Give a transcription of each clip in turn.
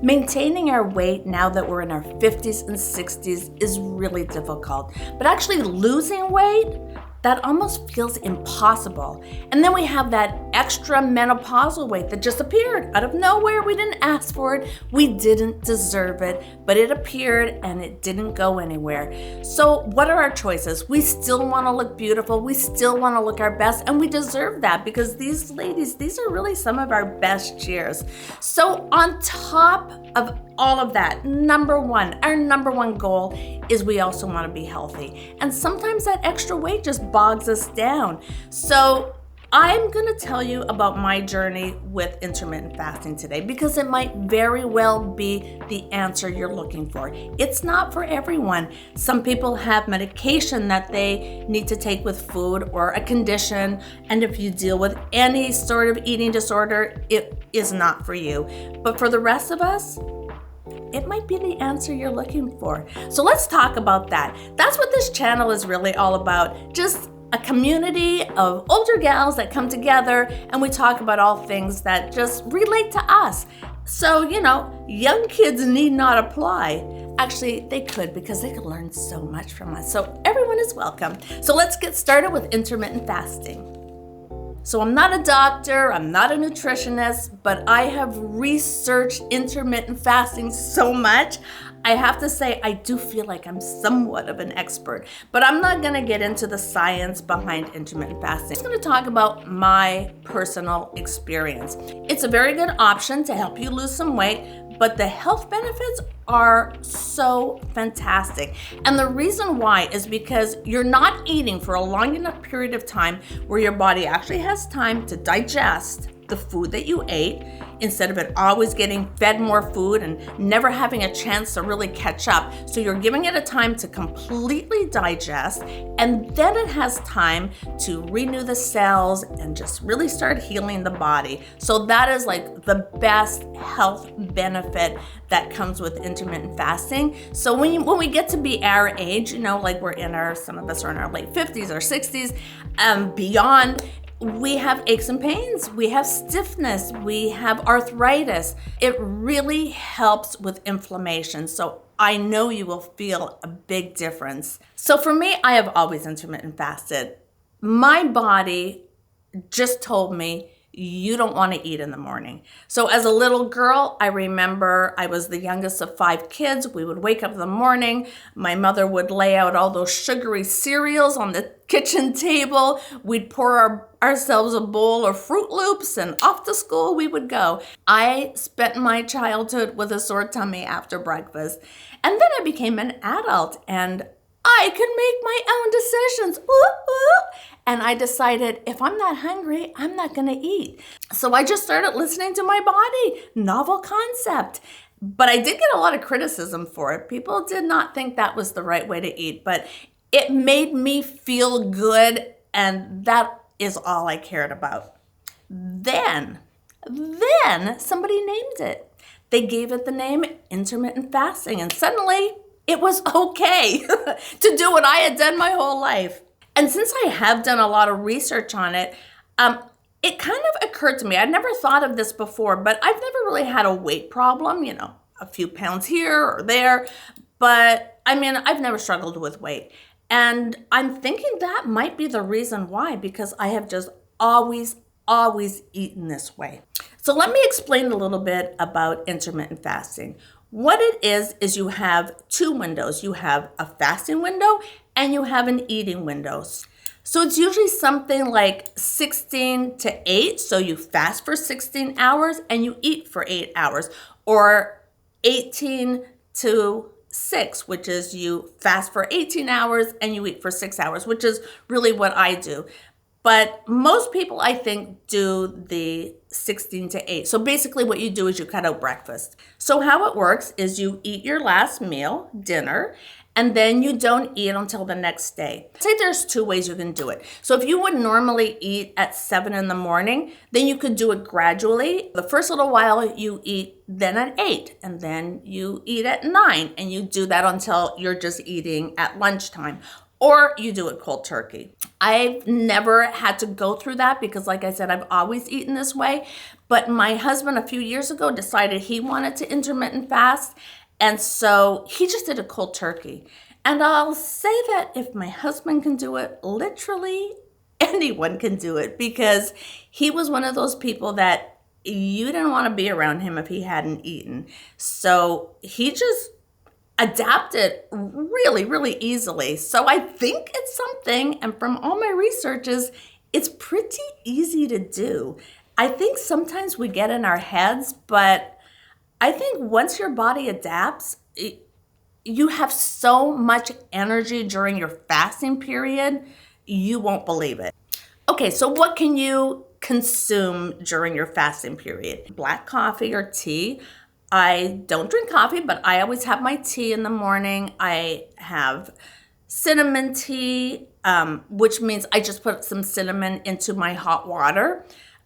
Maintaining our weight now that we're in our 50s and 60s is really difficult. But actually losing weight, that almost feels impossible. And then we have that extra menopausal weight that just appeared out of nowhere. We didn't ask for it. We didn't deserve it, but it appeared and it didn't go anywhere. So what are our choices? We still want to look beautiful. We still want to look our best, and we deserve that because these ladies, these are really some of our best years. So on top of all of that, our number one goal is we also want to be healthy. And sometimes that extra weight just bogs us down. So I'm going to tell you about my journey with intermittent fasting today because it might very well be the answer you're looking for. It's not for everyone. Some people have medication that they need to take with food or a condition, and if you deal with any sort of eating disorder, it is not for you. But for the rest of us, it might be the answer you're looking for. So let's talk about that. That's what this channel is really all about. Just a community of older gals that come together and we talk about all things that just relate to us. So, young kids need not apply. Actually, they could because they could learn so much from us. So everyone is welcome. So let's get started with intermittent fasting. So I'm not a doctor, I'm not a nutritionist, but I have researched intermittent fasting so much. I have to say, I do feel like I'm somewhat of an expert, but I'm not gonna get into the science behind intermittent fasting. I'm just gonna talk about my personal experience. It's a very good option to help you lose some weight, but the health benefits are so fantastic. And the reason why is because you're not eating for a long enough period of time where your body actually has time to digest the food that you ate, instead of it always getting fed more food and never having a chance to really catch up. So you're giving it a time to completely digest, and then it has time to renew the cells and just really start healing the body. So that is like the best health benefit that comes with intermittent fasting. So when we get to be our age, like some of us are in our late 50s or 60s, beyond, we have aches and pains, we have stiffness, we have arthritis. It really helps with inflammation. So I know you will feel a big difference. So for me, I have always intermittent fasted. My body just told me, you don't want to eat in the morning. So as a little girl, I remember I was the youngest of 5 kids. We would wake up in the morning. My mother would lay out all those sugary cereals on the kitchen table. We'd pour ourselves a bowl of Fruit Loops and off to school we would go. I spent my childhood with a sore tummy after breakfast. And then I became an adult and I could make my own decisions. And I decided if I'm not hungry, I'm not gonna eat. So I just started listening to my body. Novel concept. But I did get a lot of criticism for it. People did not think that was the right way to eat, but it made me feel good, and that is all I cared about. Then somebody named it. They gave it the name intermittent fasting, and suddenly it was okay to do what I had done my whole life. And since I have done a lot of research on it, it kind of occurred to me, I'd never thought of this before, but I've never really had a weight problem, a few pounds here or there, but I've never struggled with weight. And I'm thinking that might be the reason why, because I have just always eaten this way. So let me explain a little bit about intermittent fasting. What it is you have 2 windows. You have a fasting window and you have an eating window. So it's usually something like 16 to 8. So you fast for 16 hours and you eat for 8 hours. Or 18 to 6, which is you fast for 18 hours and you eat for 6 hours, which is really what I do. But most people, I think, do the 16 to 8. So basically what you do is you cut out breakfast. So how it works is you eat your last meal, dinner, and then you don't eat until the next day. Say there's 2 ways you can do it. So if you would normally eat at 7 in the morning, then you could do it gradually. The first little while you eat then at 8, and then you eat at 9, and you do that until you're just eating at lunchtime. Or you do it cold turkey. I've never had to go through that because, like I said, I've always eaten this way. But my husband a few years ago decided he wanted to intermittent fast. And so he just did a cold turkey. And I'll say that if my husband can do it, literally anyone can do it, because he was one of those people that you didn't want to be around him if he hadn't eaten. So he just adapted really, really easily. So I think it's something, and from all my researches, it's pretty easy to do. I think sometimes we get in our heads, but I think once your body adapts, you have so much energy during your fasting period, you won't believe it. Okay, so what can you consume during your fasting period? Black coffee or tea. I don't drink coffee, but I always have my tea in the morning. I have cinnamon tea, which means I just put some cinnamon into my hot water.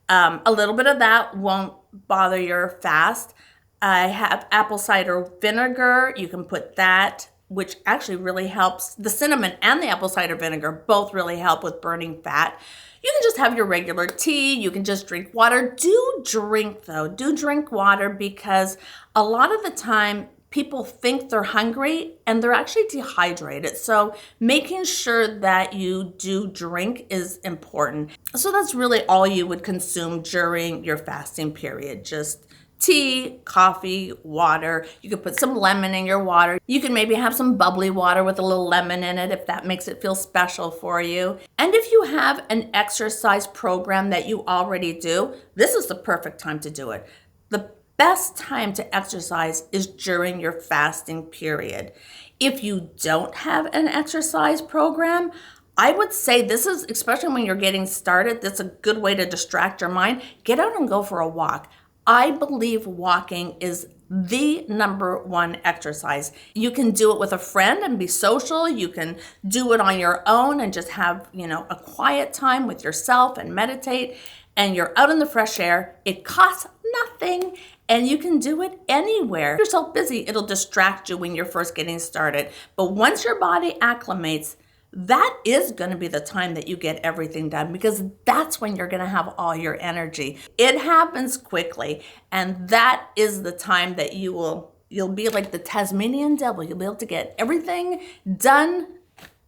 A little bit of that won't bother your fast. I have apple cider vinegar. You can put that, which actually really helps. The cinnamon and the apple cider vinegar both really help with burning fat. You can just have your regular tea. You can just drink water. Do drink, though. Do drink water, because a lot of the time people think they're hungry and they're actually dehydrated. So making sure that you do drink is important. So that's really all you would consume during your fasting period. Just tea, coffee, water. You could put some lemon in your water. You can maybe have some bubbly water with a little lemon in it if that makes it feel special for you. And if you have an exercise program that you already do, this is the perfect time to do it. The best time to exercise is during your fasting period. If you don't have an exercise program, I would say this is, especially when you're getting started, that's a good way to distract your mind. Get out and go for a walk. I believe walking is the number one exercise. You can do it with a friend and be social. You can do it on your own and just have, a quiet time with yourself and meditate. And you're out in the fresh air. It costs nothing, and you can do it anywhere. If you're so busy, it'll distract you when you're first getting started. But once your body acclimates, that is going to be the time that you get everything done, because that's when you're going to have all your energy. It happens quickly, and that is the time that you'll be like the Tasmanian devil. You'll be able to get everything done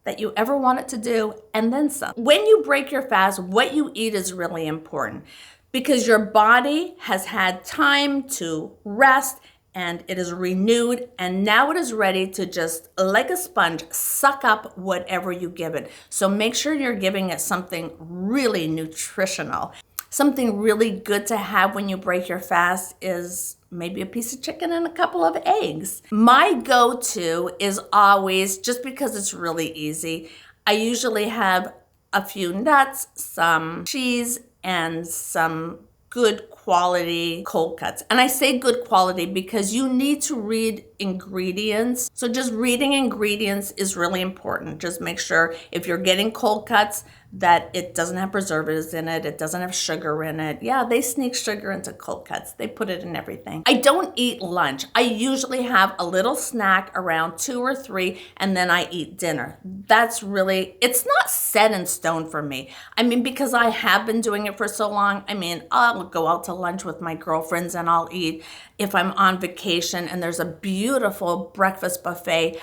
that you ever wanted to do, and then some. When you break your fast, what you eat is really important, because your body has had time to rest and it is renewed, and now it is ready to just, like a sponge, suck up whatever you give it. So make sure you're giving it something really nutritional. Something really good to have when you break your fast is maybe a piece of chicken and a couple of eggs. My go-to is always, just because it's really easy, I usually have a few nuts, some cheese, and some good quality cold cuts. And I say good quality because you need to read ingredients. So just reading ingredients is really important. Just make sure if you're getting cold cuts that it doesn't have preservatives in it. It doesn't have sugar in it. Yeah, they sneak sugar into cold cuts. They put it in everything. I don't eat lunch. I usually have a little snack around 2 or 3, and then I eat dinner. That's really, it's not set in stone for me. I mean, because I have been doing it for so long. I mean, I'll go out to lunch with my girlfriends and I'll eat. If I'm on vacation and there's a beautiful breakfast buffet,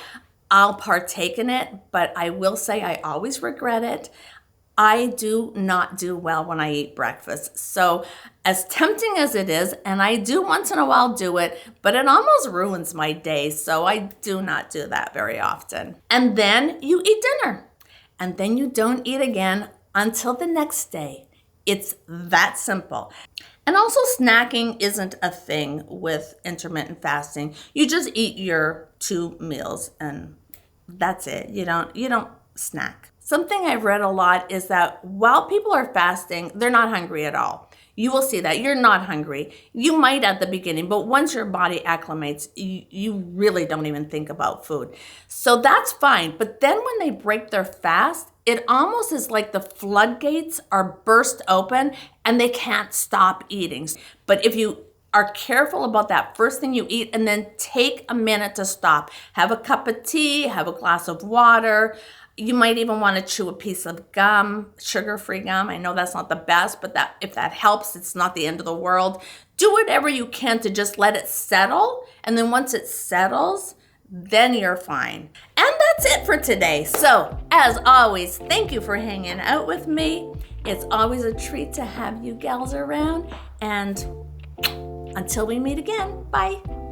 I'll partake in it, but I will say I always regret it. I do not do well when I eat breakfast. So as tempting as it is, and I do once in a while do it, but it almost ruins my day. So I do not do that very often. And then you eat dinner, and then you don't eat again until the next day. It's that simple. And also snacking isn't a thing with intermittent fasting. You just eat your 2 meals and that's it. You don't snack. Something I've read a lot is that while people are fasting, they're not hungry at all. You will see that you're not hungry. You might at the beginning, but once your body acclimates, you really don't even think about food. So that's fine. But then when they break their fast, it almost is like the floodgates are burst open and they can't stop eating. But if you are careful about that first thing you eat, and then take a minute to stop. Have a cup of tea, have a glass of water. You might even want to chew a piece of gum, sugar-free gum. I know that's not the best, but if that helps, it's not the end of the world. Do whatever you can to just let it settle. And then once it settles, then you're fine. And that's it for today. So, as always, thank you for hanging out with me. It's always a treat to have you gals around. And until we meet again, bye.